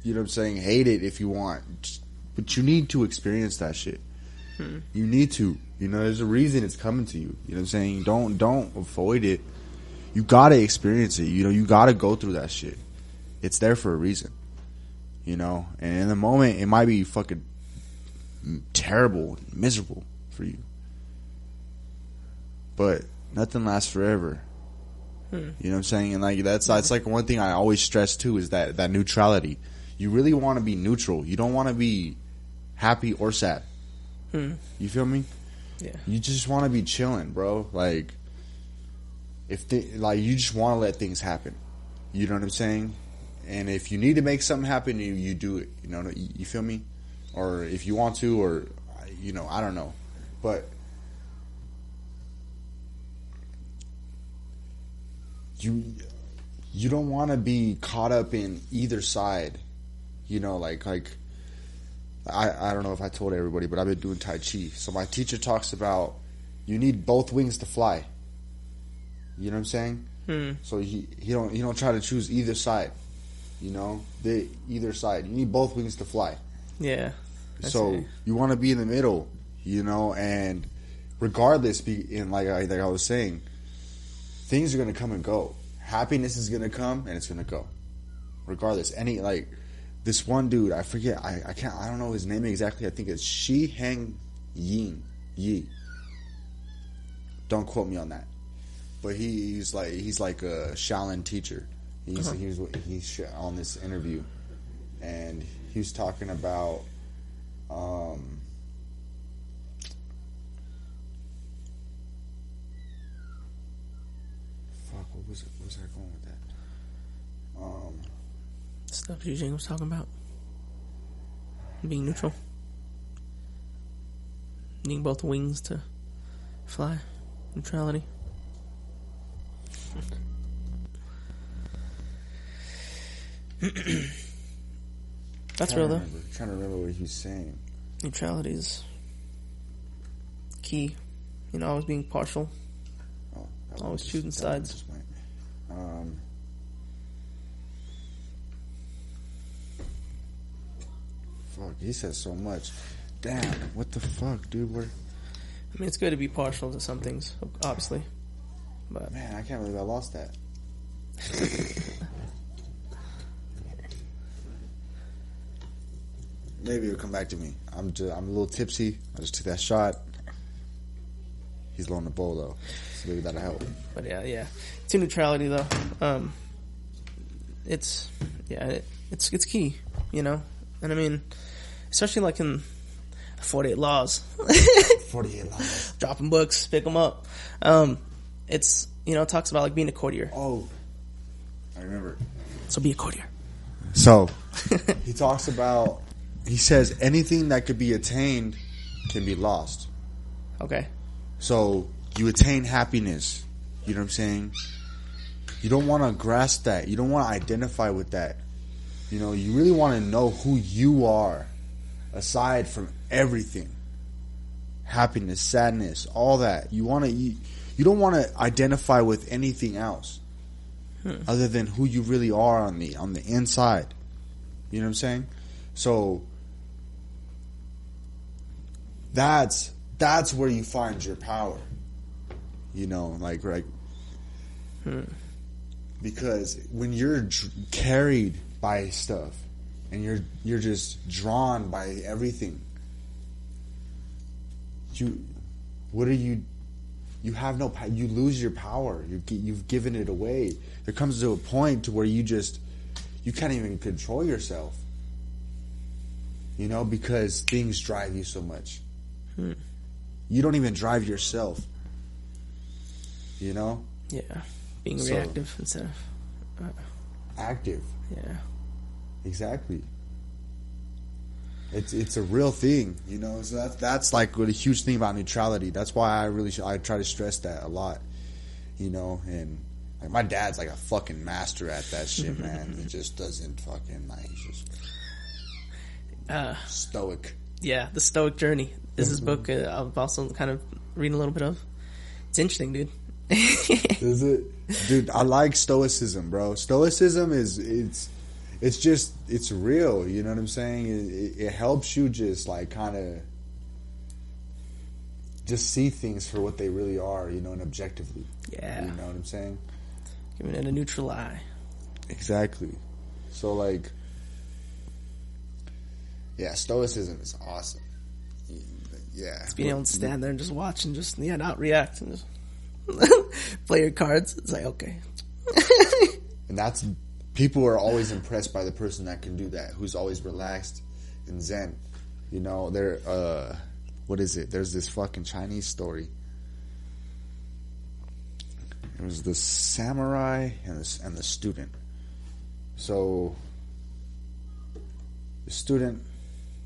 You know what I'm saying? Hate it if you want. But you need to experience that shit. You need to. You know, there's a reason it's coming to you. You know what I'm saying? Don't avoid it. You gotta experience it. You know, you gotta go through that shit. It's there for a reason. You know? And in the moment, it might be fucking terrible, miserable for you. But nothing lasts forever. You know what I'm saying? And like that's like one thing I always stress too is that neutrality. You really want to be neutral. You don't want to be happy or sad. You feel me? Yeah. You just want to be chilling, bro. Like you just want to let things happen. You know what I'm saying? And if you need to make something happen, you do it. You know, you feel me? Or if you want to, or you know, I don't know, but you don't want to be caught up in either side. You know, like I don't know if I told everybody, but I've been doing Tai Chi. So my teacher talks about you need both wings to fly. You know what I'm saying? So he don't try to choose either side. You know, either side. You need both wings to fly. Yeah. So you want to be in the middle, you know, and regardless, like I was saying, things are going to come and go. Happiness is going to come and it's going to go. Regardless, like this one dude, I forget, I don't know his name exactly. I think it's Shi Heng Yi. Don't quote me on that. But he's like a Shaolin teacher. He's on this interview, and he was talking about fuck, what was I going with that? Stuff Eugene was talking about. Being neutral. Needing both wings to fly. Neutrality. That's real though. Trying to remember what he was saying. Neutrality is key. You know, always being partial. Always choosing sides. Fuck, he says so much. Damn, what the fuck, dude? I mean, it's good to be partial to some things, obviously. But man, I can't believe I lost that. Maybe it'll come back to me. I'm a little tipsy. I just took that shot. He's low on the bowl though, so maybe that'll help. But yeah. To neutrality though, it's key, you know. And I mean, especially like in 48 Laws. 48 Laws. Dropping books, pick them up. It's, you know, it talks about like being a courtier. Oh, I remember. So be a courtier. So he talks about. He says anything that could be attained can be lost. Okay. So you attain happiness. You know what I'm saying? You don't want to grasp that. You don't want to identify with that. You know, you really want to know who you are aside from everything. Happiness, sadness, all that. You don't want to identify with anything else other than who you really are on the inside. You know what I'm saying? So that's where you find your power. You know, like because when you're carried by stuff and you're just drawn by everything, what are you? You have no. You lose your power. You've given it away. There comes to a point to where you can't even control yourself. Because things drive you so much. You don't even drive yourself. Yeah, being reactive instead of active. Yeah, exactly. It's a real thing, So that's like what a huge thing about neutrality. That's why I try to stress that a lot, And like my dad's like a fucking master at that shit, man. He just doesn't fucking he's just stoic. Yeah, the Stoic Journey. This is a book I've also kind of reading a little bit of. It's interesting, dude. Is it, dude? I like stoicism, bro. Stoicism it's real. You know what I'm saying? It helps you just like kind of just see things for what they really are, and objectively. Yeah. You know what I'm saying? Giving it a neutral eye. Exactly. So like, yeah, stoicism is awesome. Yeah. It's being able to stand there and just watch and just not react and just play your cards. It's like, okay. And people are always impressed by the person that can do that, who's always relaxed and zen. What is it? There's this fucking Chinese story. It was the samurai and the student. So the student,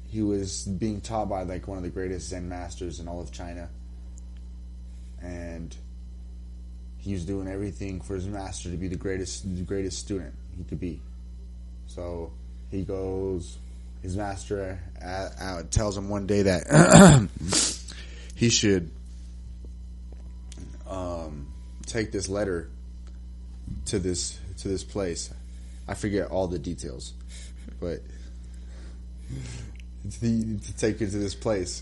he was being taught by like one of the greatest Zen masters in all of China, and he was doing everything for his master to be the greatest student he could be. So he goes, his master tells him one day that he should take this letter to this place. I forget all the details, but to take it to this place.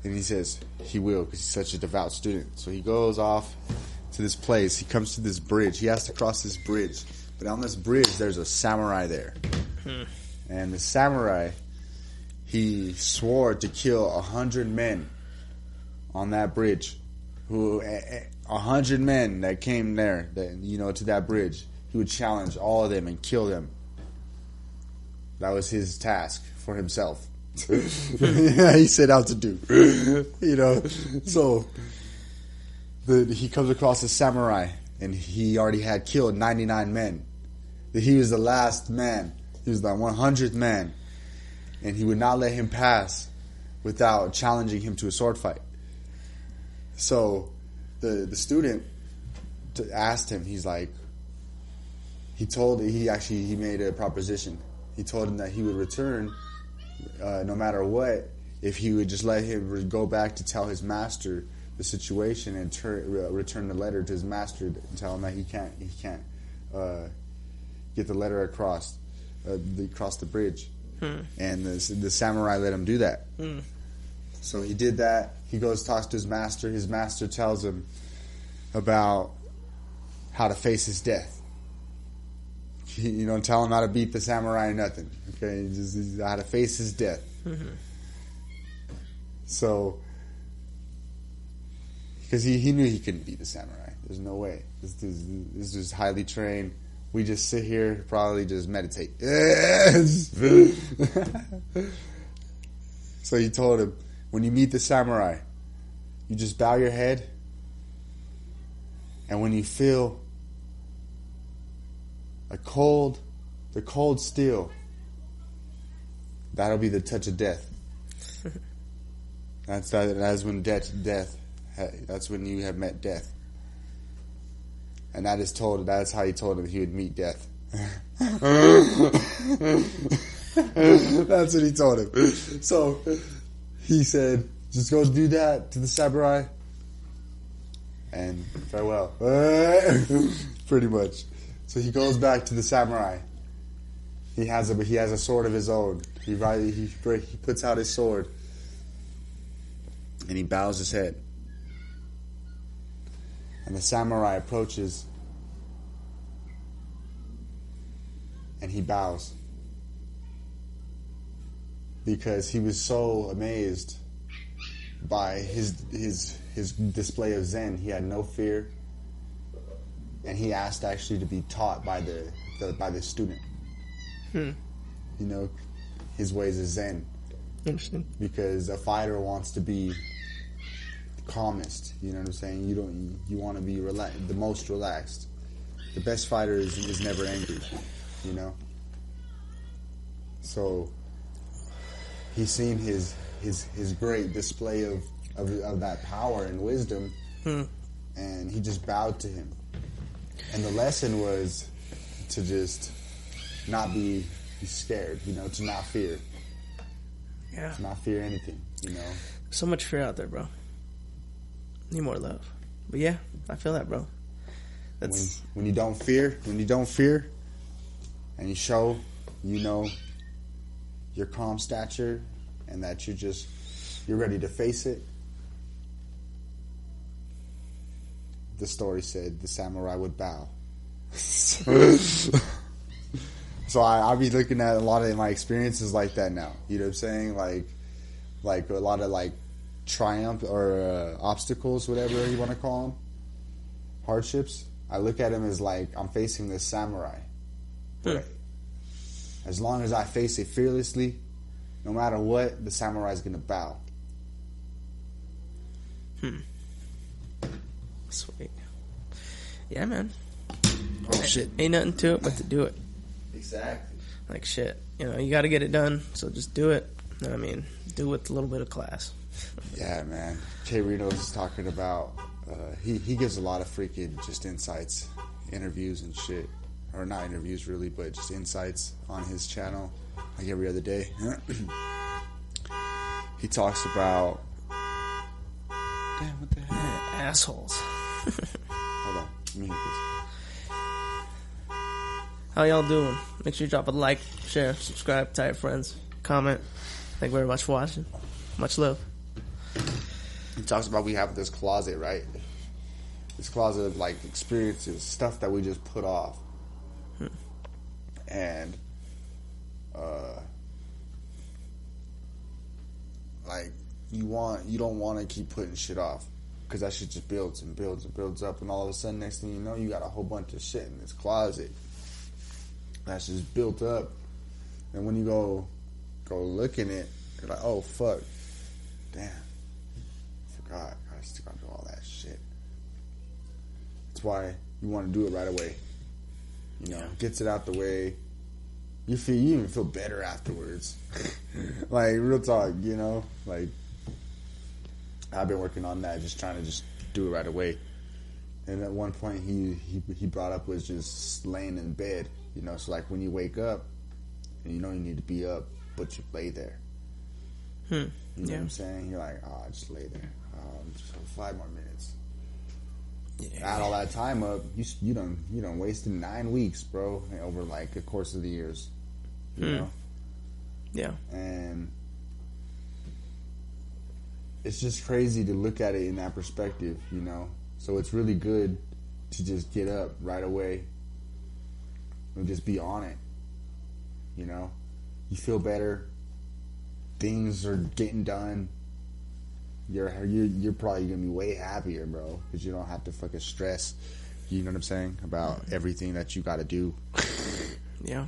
And he says he will, because he's such a devout student. So he goes off to this place. He comes to this bridge. He has to cross this bridge. But on this bridge, there's a samurai there. And the samurai, he swore to kill 100 men on that bridge. 100 men that came there, to that bridge. He would challenge all of them and kill them. That was his task for himself. He set out to do. So he comes across a samurai, and he already had killed 99 men. He was the last man. He was the 100th man, and he would not let him pass without challenging him to a sword fight. So the student asked him. He's like, he made a proposition. He told him that he would return no matter what, if he would just let him go back to tell his master the situation and return the letter to his master and tell him that he can't get the letter across the bridge. And the samurai let him do that. So he did that. He goes, talks to his master. His master tells him about how to face his death. Tell him how to beat the samurai or nothing. Okay, just how to face his death. So, because he knew he couldn't beat the samurai. There's no way. This is highly trained. We just sit here, probably just meditate. So he told him, when you meet the samurai, you just bow your head, and when you feel the cold steel, that'll be the touch of death. That's when death. That's when you have met death. And that's how he told him he would meet death. That's what he told him. So he said, just go do that to the samurai and farewell. Pretty much. So he goes back to the samurai. He has a sword of his own. He puts out his sword and he bows his head. And the samurai approaches and he bows because he was so amazed by his display of Zen, he had no fear, and he asked actually to be taught by the student. You know, his ways of Zen. Interesting. Because a fighter wants to be calmest. You know what I'm saying? You want to be the most relaxed. The best fighter is never angry. You know. So he's seen his great display of that power and wisdom, and he just bowed to him. And the lesson was to just not be scared, you know, to not fear. Yeah. To not fear anything, you know. So much fear out there, bro. Need more love. But yeah, I feel that, bro. That's when you don't fear, and you show, you know, your calm stature, and that you're ready to face it. The story said the samurai would bow. So I'll be looking at a lot of my experiences like that now. You know what I'm saying? Like a lot of like triumph or obstacles, whatever you want to call them, hardships. I look at them as like I'm facing this samurai. But as long as I face it fearlessly, no matter what, the samurai is going to bow. Sweet. Yeah, man. Oh, shit. Ain't nothing to it but to do it. Exactly. Like, shit. You know, you got to get it done, so just do it. I mean, do it with a little bit of class. Yeah, man. Jay Reno's talking about, he gives a lot of freaking just insights, interviews and shit. Or not interviews, really, but just insights on his channel, like every other day. He talks about... Damn, what the hell? Assholes. Hold on. Let me hit this. How y'all doing? Make sure you drop a like, share, subscribe, tell your friends, comment. Thank you very much for watching. Much love. He talks about we have this closet, right? This closet of like experiences, stuff that we just put off. And like you don't want to keep putting shit off, because that shit just builds and builds and builds up, and all of a sudden, next thing you know, you got a whole bunch of shit in this closet that's just built up. And when you go look in it, you're like, oh fuck, damn, forgot, I still gotta do all that shit. That's why you want to do it right away. You know, gets it out the way. You even feel better afterwards. Like, real talk, you know? Like, I've been working on that, just trying to just do it right away. And at one point, he brought up was just laying in bed, you know? So, like, when you wake up, and you know you need to be up, but you lay there. You know what I'm saying? You're like, oh, just lay there. Just 5 more minutes. Yeah. Add all that time up, you done wasted 9 weeks, bro, over like the course of the years. You know? Yeah. And it's just crazy to look at it in that perspective, you know? So it's really good to just get up right away and just be on it. You know? You feel better. Things are getting done. You're probably gonna be way happier, bro, because you don't have to fucking stress. You know what I'm saying, about everything that you got to do. Yeah.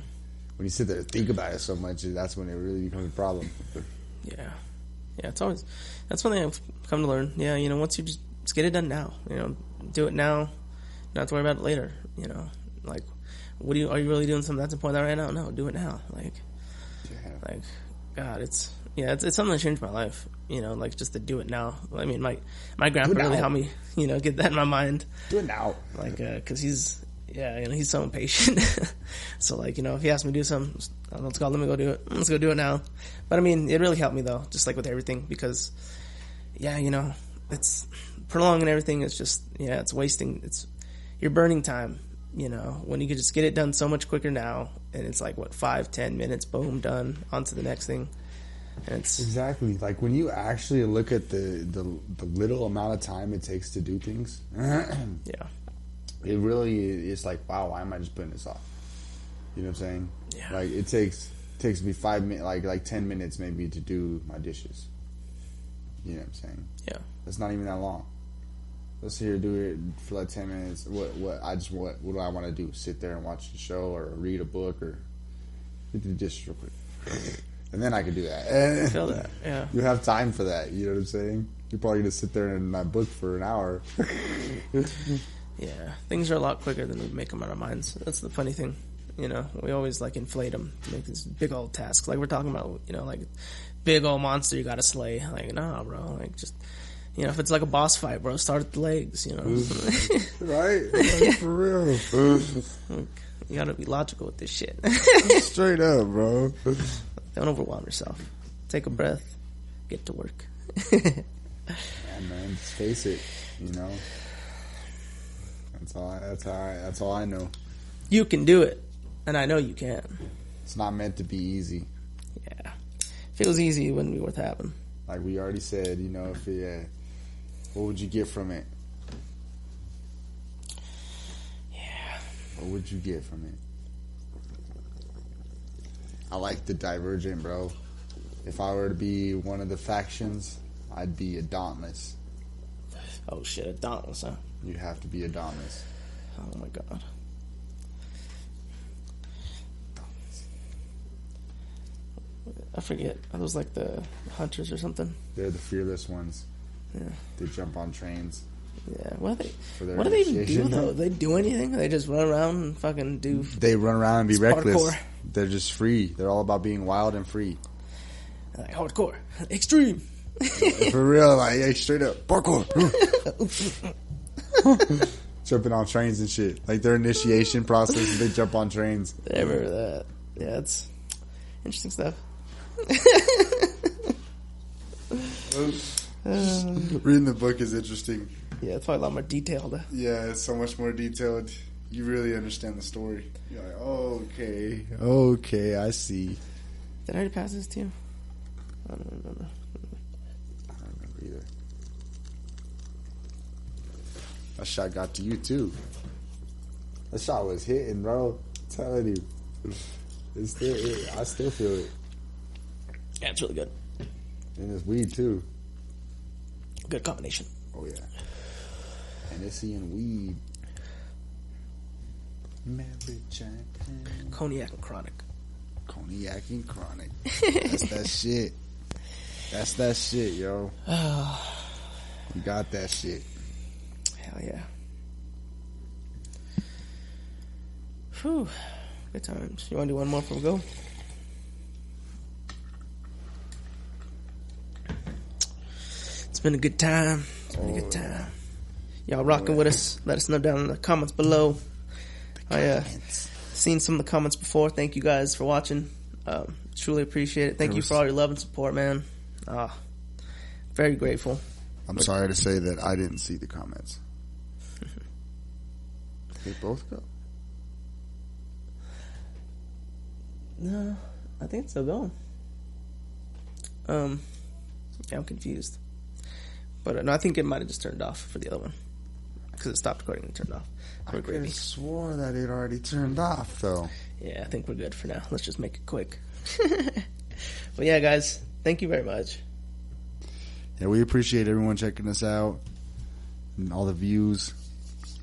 When you sit there and think about it so much, that's when it really becomes a problem. Yeah. It's always, that's one thing I've come to learn. Yeah, you know, once you just get it done now. You know, do it now. Not have to worry about it later. You know, like, are you really doing something that's important right now? No, do it now. Like, God, it's something that changed my life. You know, like, just to do it now. I mean, my grandpa really helped me, you know, get that in my mind. Do it now. Like, cause he's so impatient. So, like, you know, if he asks me to do something, let's go, let me go do it. Let's go do it now. But I mean, it really helped me though, just like with everything, because yeah, you know, it's prolonging everything. It's just, it's wasting, you're burning time, you know, when you could just get it done so much quicker now. And it's like, what, 5-10 minutes, boom, done, on to the next thing. And it's exactly like when you actually look at the little amount of time it takes to do things. Yeah, it really is like, wow, why am I just putting this off? You know what I'm saying? Yeah. Like, it takes me 5 minutes, like 10 minutes maybe to do my dishes. You know what I'm saying? Yeah. It's not even that long. Let's sit here do it for like 10 minutes. What do I want to do? Sit there and watch the show or read a book or get the dishes real quick. And then I could do that. I feel that, yeah. You have time for that, you know what I'm saying? You're probably going to sit there in my book for an hour. Yeah, things are a lot quicker than we make them in our minds. That's the funny thing. You know, we always like inflate them, make these big old tasks. Like we're talking about, you know, like big old monster you gotta slay. Like, nah, bro. Like, just, you know, if it's like a boss fight, bro, start at the legs, you know. Right? Like, for real. You gotta be logical with this shit. Straight up, bro. Don't overwhelm yourself. Take a breath. Get to work. Yeah, man, just face it, you know. That's all I know. You can do it, and I know you can. It's not meant to be easy. Yeah, if it was easy, it wouldn't be worth having. Like we already said, you know, what would you get from it? Yeah. What would you get from it? I like the Divergent, bro. If I were to be one of the factions, I'd be a Dauntless. Oh shit, a Dauntless, huh? You have to be a Dauntless. Oh my god. I forget. Are those like the hunters or something? They're the fearless ones. Yeah. They jump on trains. Yeah. What do they even do though? Do they do anything? They just run around and fucking do. They run around and be reckless. Hardcore. They're just free. They're all about being wild and free. Like hardcore, extreme. For real, like hey, straight up parkour. Jumping on trains and shit. Like their initiation process, they jump on trains. I remember that. Yeah, it's interesting stuff. Reading the book is interesting. Yeah, it's probably a lot more detailed. Yeah, it's so much more detailed. You really understand the story. You're like, okay, I see. Did I already pass this to you? I don't remember. I don't remember either. That shot got to you too. That shot was hitting, bro. I'm telling you. I still feel it. Yeah, it's really good. And it's weed too. Good combination. Oh yeah. Hennessy and weed. Mary Jane. Cognac and chronic. Cognac and chronic. That's that shit. That's that shit, yo. You got that shit. Hell yeah. Whew. Good times. You want to do one more before we go? It's been a good time. It's been a good time. Y'all rocking with us. Let us know down in the comments below. I seen some of the comments before. Thank you guys for watching. Truly appreciate it. Thank you for all your love and support, man. Very grateful. I'm sorry to say that I didn't see the comments. They both go? No, I think it's still going. Yeah, I'm confused. But no, I think it might have just turned off for the other one. Because it stopped recording and turned off. I could have swore that it already turned off, though. Yeah, I think we're good for now. Let's just make it quick. But yeah, guys, thank you very much. Yeah, we appreciate everyone checking us out. And all the views,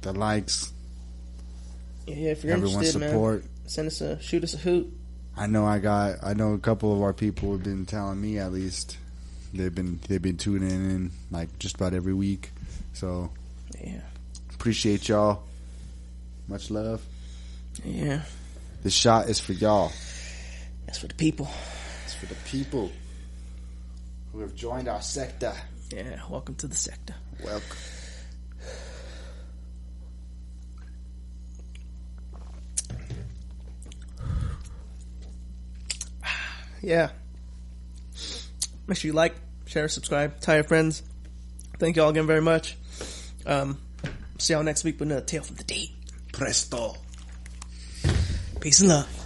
the likes. Yeah, if you're everyone's interested, support. Man, shoot us a hoot. I know a couple of our people have been telling me at least they've been tuning in like just about every week. So yeah, appreciate y'all. Much love. Yeah. This shot is for y'all. That's for the people. It's for the people who have joined our sector. Yeah, welcome to the sector. Welcome. Yeah. Make sure you like, share, subscribe, tell your friends. Thank you all again very much. See y'all next week with another tale from the deep. Presto. Peace and love.